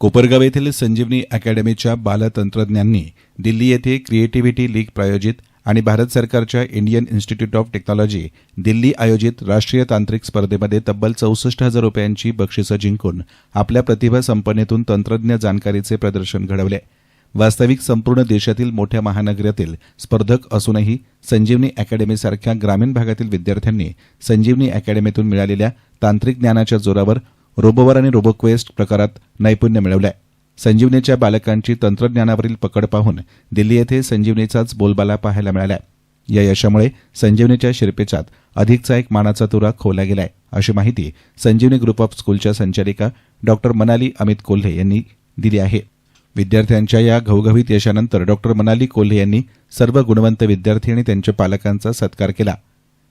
कोपरगाव येथील संजीवनी अकॅडमीच्या बालतंत्रज्ञांनी दिल्ली येथे creativity league प्रायोजित आणि भारत सरकारच्या Indian institute of technology Delhi आयोजित राष्ट्रीय तांत्रिक स्पर्धेमध्ये तब्बल 64,000 रुपयांची बक्षिसं जिंकून आपल्या प्रतिभा संपन्नेतून तंत्रज्ञ जाणकारीचे प्रदर्शन घडवले. वास्तविक संपूर्ण देशातील मोठ्या महानगरातील स्पर्धक असूनही संजीवनी अकॅडमीसारख्या ग्रामीण भागातील विद्यार्थ्यांनी संजीवनी अकॅडमीतून मिळालेल्या तांत्रिक ज्ञानाच्या जोरावर रोबोवर आणि रोबोक्वेस्ट प्रकारात नैपुण्य मिळवलंय. संजीवनीच्या बालकांची तंत्रज्ञानावरील पकड पाहून दिल्ली येथे संजीवनीचाच बोलबाला पाहायला मिळाला. या यशामुळे संजीवनीच्या शिरपेचात अधिकचा एक मानाचा तुरा खोवला गेलाय, अशी माहिती संजीवनी ग्रुप ऑफ स्कूलच्या संचालिका डॉ मनाली अमित कोल्हे यांनी दिली आहे. विद्यार्थ्यांच्या या घवघवीत यशानंतर डॉ मनाली कोल्हे यांनी सर्व गुणवंत विद्यार्थी आणि त्यांच्या पालकांचा सत्कार केला.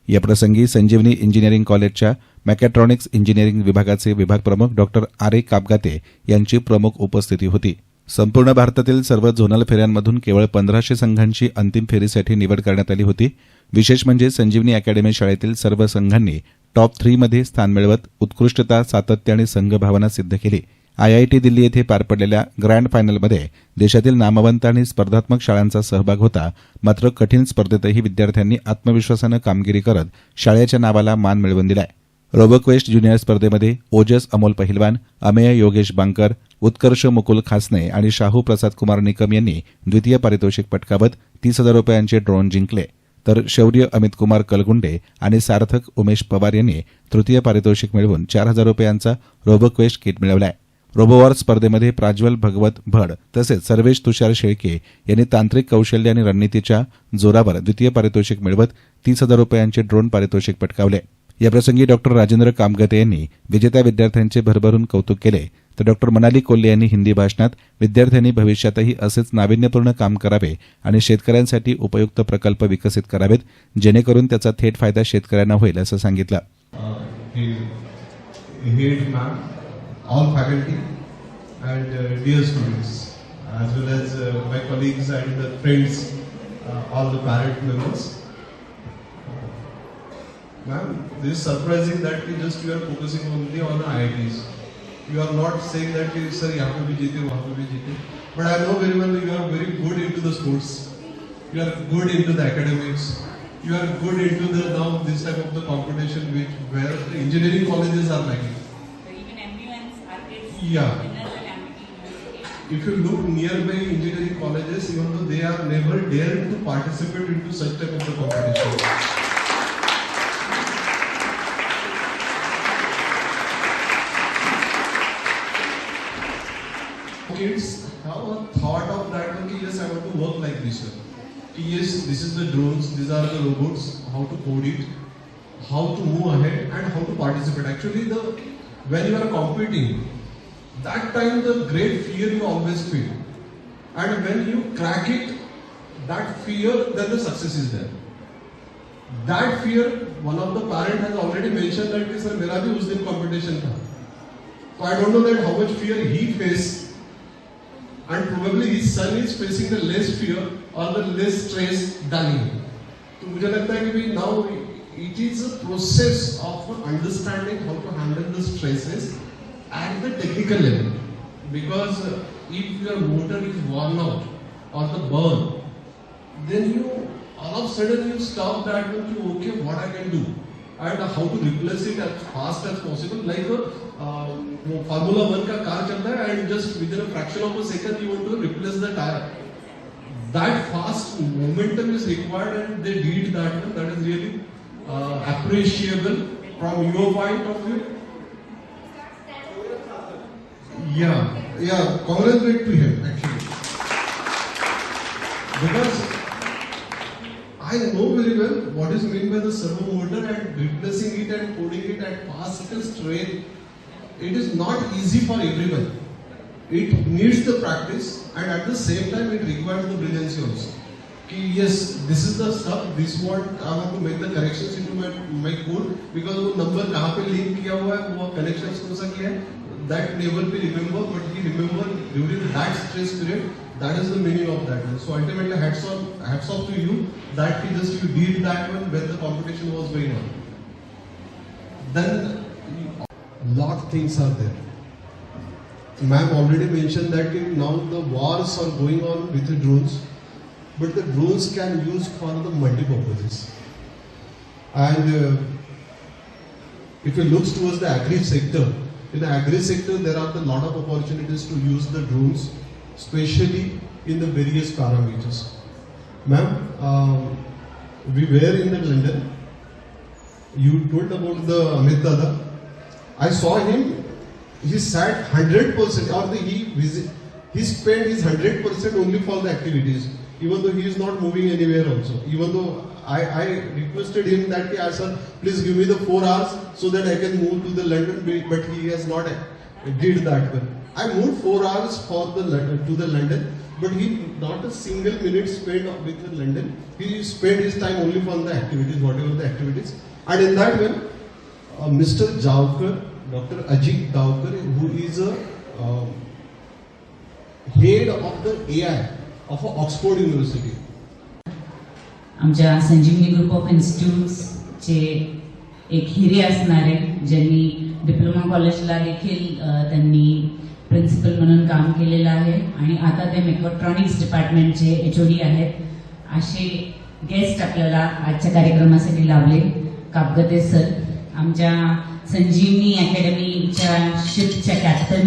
याप्रसंगी संजीवनी इंजिनिअरिंग कॉलेजच्या मॅकॅट्रॉनिक्स इंजिनिअरिंग विभागाचे विभाग प्रमुख डॉ आर कापगाते यांची प्रमुख उपस्थिती होती. संपूर्ण भारतातील सर्व झोनल फेऱ्यांमधून केवळ 1500 संघांची अंतिम फेरीसाठी निवड करण्यात आली होती. विशेष म्हणजे संजीवनी अकॅडमी शाळेतील सर्व संघांनी टॉप 3 मध्ये स्थान मिळवत उत्कृष्टता, सातत्य आणि संघभावना सिद्ध केली. आयआयटी दिल्ली येथे पार पडलेल्या ग्रँड फायनलमध्ये देशातील नामवंत आणि स्पर्धात्मक शाळांचा सहभाग होता. मात्र कठीण स्पर्धेतही विद्यार्थ्यांनी आत्मविश्वासानं कामगिरी करत शाळेच्या नावाला मान मिळवून दिलाय. रोबोक्वेस्ट ज्युनियर स्पर्धेमध्ये ओजस अमोल पहिलवान, अमेय योगेश बांकर, उत्कर्ष मुकुल खासने आणि शाहू प्रसाद कुमार निकम यांनी द्वितीय पारितोषिक पटकावत 30,000 रुपयांचे ड्रोन जिंकले. तर शौर्य अमित कुमार कलगुंडे आणि सार्थक उमेश पवार यांनी तृतीय पारितोषिक मिळवून 4,000 रुपयांचा रोबोक्वेस्ट किट मिळवलाय. रोबोवॉर स्पर्धेमध्ये प्राज्वल भगवत भड तसेच सर्वेश तुषार शेळके यांनी तांत्रिक कौशल्य आणि रणनीतीच्या जोरावर द्वितीय पारितोषिक मिळवत 30,000 रुपयांचे ड्रोन पारितोषिक पटकावले. याप्रसंगी डॉ राजेंद्र कामगते यांनी विजेत्या विद्यार्थ्यांचे भरभरून कौतुक केले. तर डॉ मनाली कोल्हे यांनी हिंदी भाषणात विद्यार्थ्यांनी भविष्यातही असेच नाविन्यपूर्ण काम करावे आणि शेतकऱ्यांसाठी उपयुक्त प्रकल्प विकसित करावेत, जेणेकरून त्याचा थेट फायदा शेतकऱ्यांना होईल असं सांगितलं. All faculty and dear students, as well as my colleagues and friends, all the parent members. Ma'am, this is surprising that you are focusing only on IITs. You are not saying that sir yahan pe bhi jeete, wahan pe bhi jeete. But I know very well you are very good into the sports. You are good into the academics. You are good into the now this type of the competition where the engineering colleges are lacking. Yeah. If you look nearby engineering colleges, even though they are never dared to participate into such type of the competition. Kids have a thought of that one, yes, I want to work like this one. Yes, this is the drones, these are the robots, how to code it, how to move ahead and how to participate. Actually, when you are competing, that time the great fear you always feel, and when you crack it, that fear, then the success is there. That fear, one of the parent has already mentioned that sir mera bhi us din competition tha, so I don't know that how much fear he faced, and probably his son is facing the less fear or the less stress than him. So mujhe lagta hai ki now it is a process of understanding how to handle the stresses at the technical level, because if your motor is worn out or the burn, then you all of a sudden you stop that and you okay what I can do and how to replace it as fast as possible, like Formula 1 का car चलता है and just within a fraction of a second you want to replace the tire. That fast momentum is required and they did that one. That is really appreciable from your point of view. Yeah, congratulate to him actually, because I know very well what is meant by the servo motor and replacing it and coding it at fastest rate. It is not easy for everyone. It needs the practice and at the same time it requires the brilliance also. Yes, this is the stuff, this what I want to make the corrections into my code, because वो number कहाँ पे link KIA हुआ है, वो connections कौन सा KIA है, that never be remember, but he remember during that stress period. That is the meaning of that one. So ultimately, hats off to you that you did that one when the competition was going on. Then lot of things are there. ma'am already mentioned that now the wars are going on with the drones, but the drones can use for the multi-purposes. And if you look towards the agri sector, in the agri sector there are a lot of opportunities to use the drones, especially in the various parameters. Ma'am, we were in the London. You told about the Amit Dada. I saw him. He sat 100%, or he spent his 100% only for the activities, even though he is not moving anywhere also. Even though I requested him that, sir, please give me the 4 hours so that I can move to the London, but he has not did that one. I moved 4 hours to the London, but he not a single minute spent with the London. He spent his time only for the activities, whatever the activities. And in that way, Mr. Javkar, Dr. Ajit Davkar, who is a head of the AI of Oxford University. आमच्या संजीवनी group of इन्स्टिट्यूट्सचे एक हिरे असणारे, ज्यांनी diploma कॉलेजला देखील त्यांनी principal म्हणून काम केलेलं आहे आणि आता ते मेकॅट्रॉनिक्स डिपार्टमेंटचे HOD आहेत. असे गेस्ट आपल्याला आजच्या कार्यक्रमासाठी लाभले. कापगते सर, आमच्या संजीवनी अकॅडमीच्या शिपच्या captain,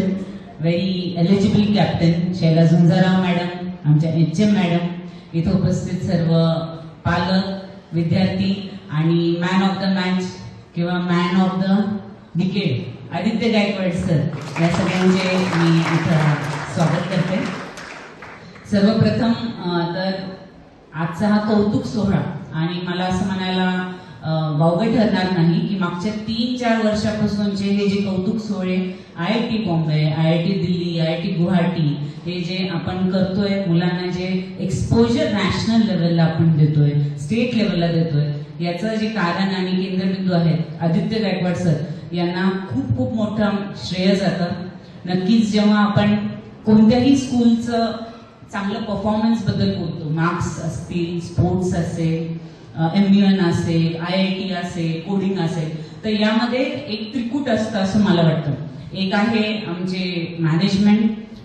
very eligible captain Shaila Zunjarrao madam, आमच्या HM मॅडम, इथे उपस्थित सर्व पालक, विद्यार्थी आणि मॅन ऑफ द मॅच किंवा man of the decade Aditya Gaikwad sir, या सगळ्यांचे मी इथं स्वागत करते. सर्वप्रथम तर आजचा हा कौतुक सोहळा, आणि मला असं म्हणायला वावगं ठरणार नाही की मागच्या 3-4 वर्षापासूनचे हे जे कौतुक सोहळे IIT Bombay, IIT Delhi, IIT Guwahati, हे जे आपण करतोय, मुलांना जे एक्सपोजर नॅशनल लेवलला आपण देतोय, स्टेट लेवलला देतोय, याचं जे कारण आणि केंद्रबिंदू आहेत आदित्य गायकवाड सर यांना खूप खूप मोठं श्रेय जातं. नक्कीच जेव्हा आपण कोणत्याही स्कूलचं चांगलं परफॉर्मन्स बद्दल बोलतो, मार्क्स असतील, स्पोर्ट्स असेल, MUN असेल, IIT असेल, कोडिंग असेल, तर यामध्ये एक त्रिकूट असतं असं मला वाटतं. एक आहे आमचे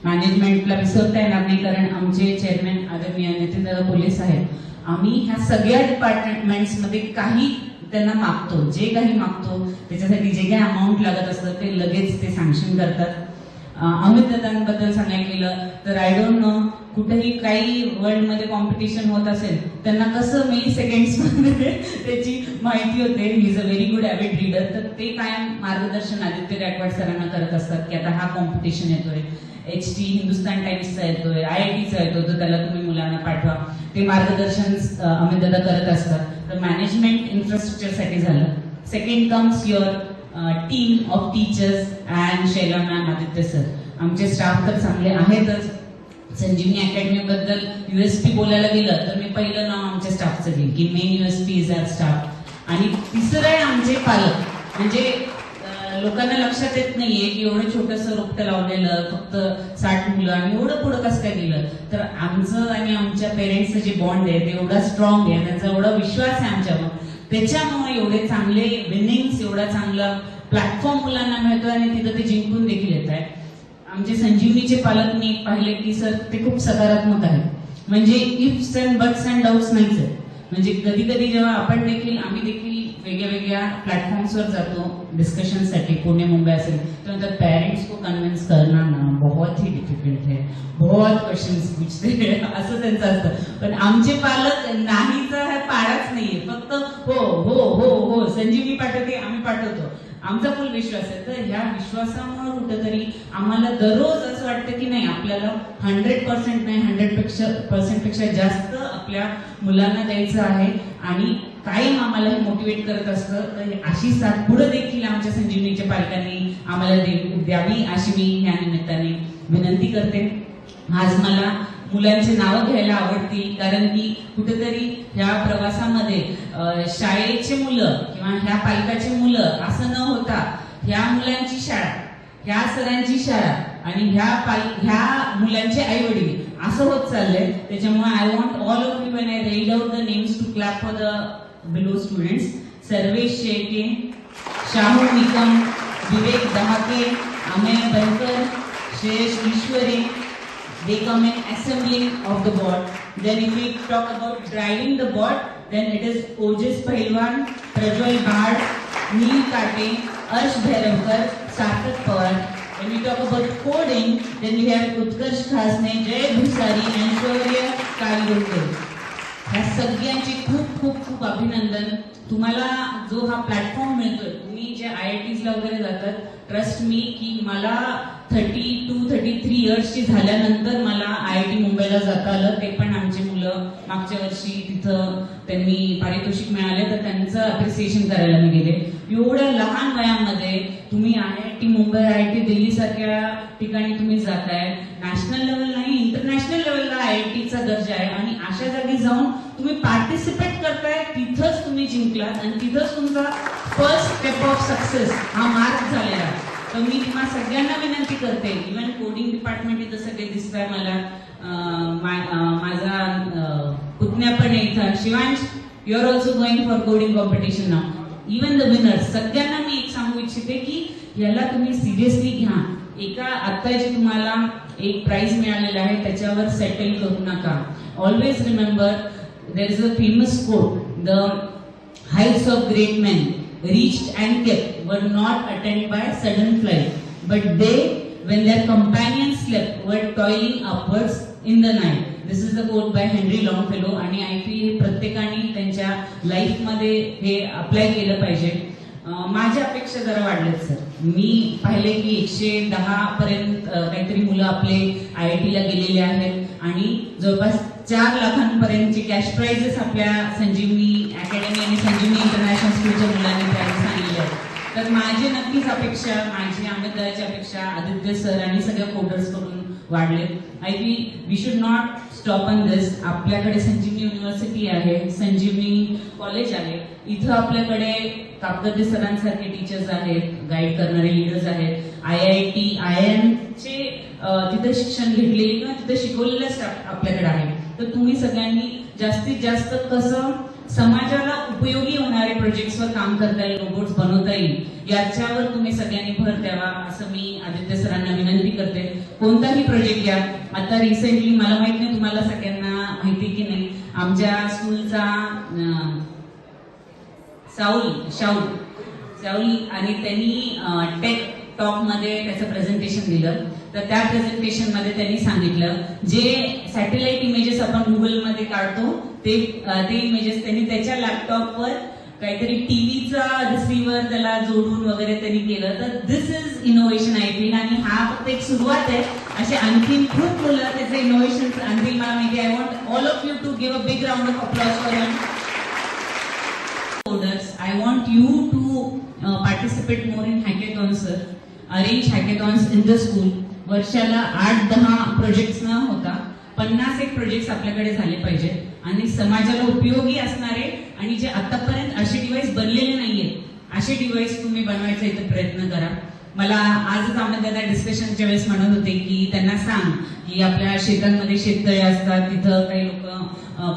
मॅनेजमेंटला विसरता येणार नाही, कारण आमचे चेअरमॅन आदरणीय नितीनदादा कोल्हे साहेब, आम्ही ह्या सगळ्या डिपार्टमेंट्समध्ये काही त्यांना मागतो, जे काही मागतो त्याच्यासाठी जे काही अमाऊंट लागत असतं ते लगेच ते सँक्शन करतात. अमित दादांबद्दल सांगायला गेलं तर आय डोंट नो, कुठेही काही वर्ल्डमध्ये कॉम्पिटिशन होत असेल त्यांना कसं मिली सेकंड्समध्ये त्याची माहिती होते. He is a very good avid reader. तर ते कायम मार्गदर्शन आदित्य गायकवाड सरांना करत असतात की आता हा कॉम्पिटिशन येतोय, HT हिंदुस्तान टाइम्सचा येतोय, IITचा येतोय, तर त्याला तुम्ही मुलांना पाठवा, ते मार्गदर्शन अमित दादा करत असतात. तर मॅनेजमेंट इन्फ्रास्ट्रक्चरसाठी झालं. Second comes your team of teachers and Shaila ma'am, Aditya sir, आमचे स्टाफ तर चांगले आहेतच. संजीवनी अकॅडमी बद्दल USP बोलायला गेलं तर मी पहिलं नाव आमच्या स्टाफचं घेईन की main USP is our staff. आणि तिसरं आहे आमचे पालक. म्हणजे लोकांना लक्षात येत नाहीये की एवढं छोटंसं रोपटं लावलेलं, फक्त 60 मुलं, आणि एवढं पुढं कसं काय गेलं. तर आमचं आणि आमच्या पेरेंट्सचं जे बॉन्ड आहे ते एवढा स्ट्रॉंग आहे, त्यांचा एवढा विश्वास आहे आमच्यावर, त्याच्यामुळे एवढे चांगले विनिंग्स, एवढा चांगला प्लॅटफॉर्म मुलांना मिळतोय आणि तिथं ते जिंकून देखील येत आहे. आमचे संजीवनीचे पालक मी पाहिले की सर ते खूप सकारात्मक आहेत. म्हणजे ifs and buts and doubts नाहीच आहे. म्हणजे कधी कधी जेव्हा आपण देखील, आम्ही देखील वेगळ्या वेगळ्या प्लॅटफॉर्म्सवर जातो डिस्कशनसाठी, पुणे मुंबई असेल, तर पेरेंट्स को कन्विन्स करना ना बहुत ही डिफिकल्ट है, बहुत क्वेश्चन्स पूछते असं त्यांचं असतं. पण आमचे पालक नाहीचा हा पाडाच नाहीये, फक्त हो हो हो हो संजीवनी पाठवते, आम्ही पाठवतो, आमचा फुल विश्वास आहे. तर ह्या विश्वासामुळे कुठेतरी आम्हाला दररोज असं वाटतं की नाही, आपल्याला 100% नाही, 100% पेक्षा जास्त आपल्या मुलांना द्यायचं आहे, आणि कायम आम्हाला हे मोटिवेट करत असतं. तर अशी साथ पुढे देखील आमच्या संजीवनीच्या पालकांनी आम्हाला द्यावी अशी मी ह्या निमित्ताने विनंती करते. आज मला मुलांची नावं घ्यायला आवडतील, कारण की कुठेतरी ह्या प्रवासामध्ये शाळेचे मुलं किंवा ह्या पालकाची मुलं असं न होता ह्या मुलांची शाळा, ह्या सरांची शाळा आणि ह्या मुलांचे आई वडील असं होत चाललंय. त्याच्यामुळे I want all of you when I read out the names to clap for the below students. Sarvesh Shelke, Shahu Nikam, Vivek Dahake, Amey Bankar, Jayesh Ishwari, they come in assembling of the board. Then if we talk about driving the board, then it is Ojas Pahalwan, Prajwal Bhad, Neil Kate, Arsh Bhairavkar, Sarthak Pawar. When we talk about coding, then we have Utkarsh Khasne, Jay Bhusari and Shaurya Kalgurkar. ह्या सगळ्यांचे खूप खूप खूप अभिनंदन. तुम्हाला जो हा platform मिळतोय, तुम्ही जे IITs ला वगैरे जातात, ट्रस्ट मी की मला 32-33 इयर्सची झाल्यानंतर मला IIT मुंबईला जाता आलं. ते पण आमचे मुलं मागच्या वर्षी तिथं त्यांनी पारितोषिक मिळाले तर त्यांचं अप्रिसिएशन करायला मी गेले. एवढ्या लहान वयामध्ये तुम्ही IIT मुंबई, IIT दिल्ली सारख्या ठिकाणी तुम्ही जाताय. नॅशनल लेवल नाही, इंटरनॅशनल लेवलला IITचा दर्जा आहे आणि अशा जागी जाऊन तुम्ही पार्टिसिपेट करताय. तिथंच तुम्ही जिंकलात आणि तिथंच तुमचा फर्स्ट स्टेप ऑफ सक्सेस हा मार्क झालेला. तर मी तुम्हा सगळ्यांना विनंती करते, इव्हन कोडिंग डिपार्टमेंट इथं सगळे दिसताय मला, माझा पुतण्या पण इथं, Shivansh you are also going for coding competition नाव. इव्हन द विनर्स सगळ्यांना मी एक सांगू इच्छिते की याला तुम्ही सिरियसली घ्या. एका आता जे तुम्हाला एक प्राइज मिळालेला आहे त्याच्यावर सेटल करू नका. Always remember there is a famous quote, the heights of great men reached and kept were not attained by sudden flight, but they, when their companions slept, were toiling upwards in the night. This is the quote by Henry Longfellow. आणि I feel प्रत्येकाने त्यांच्या life मध्ये हे apply केलं पाहिजे. माझ्या अपेक्षा जरा वाढल्यात सर. मी पाहिले की 110 पर्यंत काहीतरी मुलं आपले IIT ला गेलेले आहेत आणि जवळपास 4 लाखांपर्यंतचे कॅश प्राइजेस आपल्या संजीवनी अकॅडमी आणि संजीवनी इंटरनॅशनल स्कूलच्या मुलांनी प्राइज सांगितले आहेत. तर माझी नक्कीच अपेक्षा, माझी अमितदाची अपेक्षा आदित्य सर आणि सगळ्या कोडर्स कडून वाढले. I we should not stop on this. आपल्याकडे संजीवनी युनिव्हर्सिटी आहे, संजीवनी कॉलेज आहे, इथं आपल्याकडे कापदर्जे सरांसारखे टीचर्स आहेत, गाईड करणारे लीडर्स आहेत. IIT, IIM चे तिथं शिक्षण घेतलेले किंवा तिथं शिकवलेलं स्टाफ आपल्याकडे आहे. तर तुम्ही सगळ्यांनी जास्तीत जास्त कसं समाजाला उपयोगी होणारे प्रोजेक्ट्सवर काम करता येईल, रोबोट्स बनवता येईल याच्यावर तुम्ही सगळ्यांनी भर द्यावा असं मी आदित्य सरांना विनंती करते. कोणताही प्रोजेक्ट घ्या. आता रिसेंटली मला माहित नाही तुम्हाला सगळ्यांना माहिती की नाही, आमच्या स्कूलचा शाऊल आणि त्यांनी टेक टॉक मध्ये त्याचं प्रेझेंटेशन दिलं. तर त्या प्रेझेंटेशन मध्ये त्यांनी सांगितलं जे सॅटेलाइट इमेजेस आपण गुगल मध्ये काढतो ते इमेजेस त्यांनी त्याच्या लॅपटॉपवर काहीतरी टीव्हीचा रिसिव्हर त्याला जोडून वगैरे त्यांनी केलं. तर दिस इज इनोव्हेशन आय फील. आणि हा फक्त एक सुरुवात आहे. असे आणखी खूप मुलं त्याचे इनोव्हेशन आणखी मला माहिती. I want all of you to give a big round of applause for him. I want you to participate more in hackathons, sir. Arrange hackathons in the school. वर्षाला 8-10 प्रोजेक्ट्स न होता 50 एक प्रोजेक्ट्स आपल्याकडे झाले पाहिजेत आणि समाजाला उपयोगी असणारे आणि जे आतापर्यंत असे डिव्हाइस बनलेले नाहीयेत असे डिव्हाइस तुम्ही बनवायचा इथे प्रयत्न करा. मला आजच आम्हाला डिस्कशनच्या वेळेस म्हणत होते की त्यांना सांग की आपल्या शेतांमध्ये शेततळे असतात, तिथं काही लोक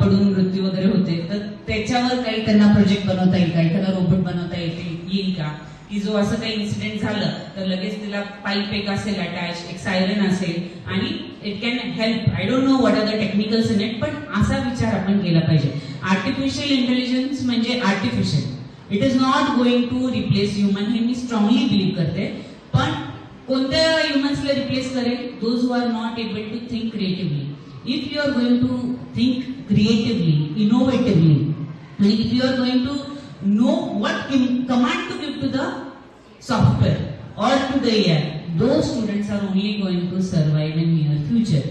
पडून मृत्यू वगैरे होते, तर त्याच्यावर काही त्यांना प्रोजेक्ट बनवता येईल का, एखादा रोबोट बनवता येईल का, की जो असं काही इन्सिडेंट झालं तर लगेच तिला पाईप एक असेल अटॅच, एक सायरन असेल आणि it can help. I don't know what are the technicals in it, पण असा विचार आपण केला पाहिजे. आर्टिफिशियल इंटेलिजन्स म्हणजे artificial, it is not going to replace human, हे मी स्ट्रॉंगली बिलीव्ह करते. पण कोणत्या ह्युमन्सला रिप्लेस करेल? Those who are not able to think creatively. If you are going to think creatively, innovatively, and if you are going to know what command to give to the software or to the AI, those students are only going to survive in near future.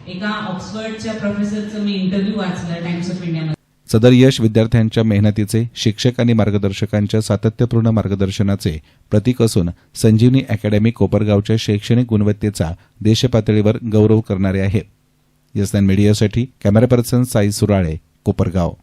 एका ऑक्सफर्डच्या प्रोफेसरचं मी interview वाचला times of इंडियामध्ये. सदर यश विद्यार्थ्यांच्या मेहनतीचे, शिक्षक आणि मार्गदर्शकांच्या सातत्यपूर्ण मार्गदर्शनाचे प्रतीक असून संजीवनी अकॅडमी कोपरगावच्या शैक्षणिक गुणवत्तेचा देशपातळीवर गौरव करणारे आहे. YesNine मीडियासाठी कॅमेरा पर्सन साई सुराळे, कोपरगाव.